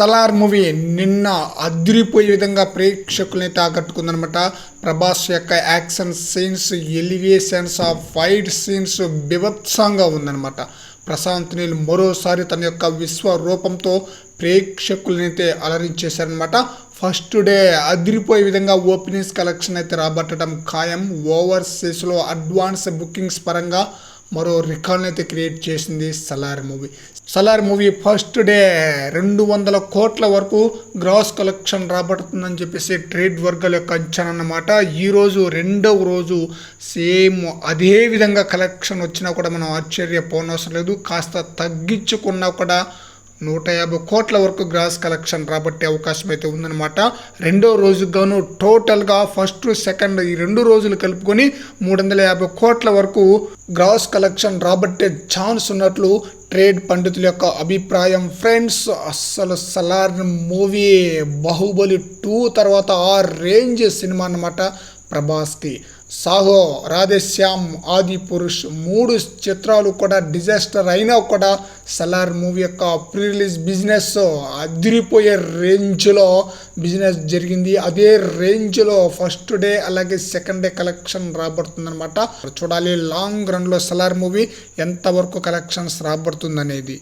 Salaar movie నిన్న అదిరిపోయే విధంగా ప్రేక్షకులైతే ఆకట్టుకుందనమాట. ప్రభాస్ యొక్క యాక్షన్ సీన్స్, ఎలివేషన్స్, ఆ ఫైట్ సీన్స్ బీభత్సంగా ఉందన్నమాట. ప్రశాంత్ నీల్ మరోసారి తన యొక్క విశ్వరూపంతో ప్రేక్షకులనైతే అలరించేశారనమాట. ఫస్ట్ డే అదిరిపోయే విధంగా ఓపెనింగ్స్ కలెక్షన్ అయితే రాబట్టడం ఖాయం. ఓవర్సీస్లో అడ్వాన్స్ బుకింగ్స్ పరంగా మరో రికార్డ్ని అయితే క్రియేట్ చేసింది సలార్ మూవీ ఫస్ట్ డే 200 కోట్ల వరకు గ్రాస్ కలెక్షన్ రాబడుతుందని చెప్పేసి ట్రేడ్ వర్గాల యొక్క అంచనా అన్నమాట. ఈరోజు రెండవ రోజు సేమ్ అదే విధంగా కలెక్షన్ వచ్చినా కూడా మనం ఆశ్చర్యపోనవసరం లేదు. కాస్త తగ్గించుకున్నా కూడా 150 కోట్ల వరకు గ్రాస్ కలెక్షన్ రాబట్టే అవకాశం అయితే ఉందన్నమాట. రెండో రోజుకు గాను టోటల్గా ఫస్ట్ సెకండ్ ఈ 2 రోజులు కలుపుకొని 350 కోట్ల వరకు గ్రాస్ కలెక్షన్ రాబట్టే ఛాన్స్ ఉన్నట్లు ట్రేడ్ పండితుల యొక్క అభిప్రాయం. ఫ్రెండ్స్, అస్సలు సలార్ మూవీ బాహుబలి 2 తర్వాత ఆ రేంజ్ సినిమా అన్నమాట. ప్రభాస్కి సాహో, రాధేశ్యామ్, ఆది పురుష్ 3 చిత్రాలు కూడా డిజాస్టర్ అయినా కూడా సలార్ మూవీ యొక్క ప్రీ రిలీజ్ బిజినెస్ అదిరిపోయే రేంజ్లో బిజినెస్ జరిగింది. అదే రేంజ్లో ఫస్ట్ డే అలాగే సెకండ్ డే కలెక్షన్ రాబడుతుందన్నమాట. చూడాలి లాంగ్ రన్లో సలార్ మూవీ ఎంతవరకు కలెక్షన్స్ రాబడుతుంది అనేది.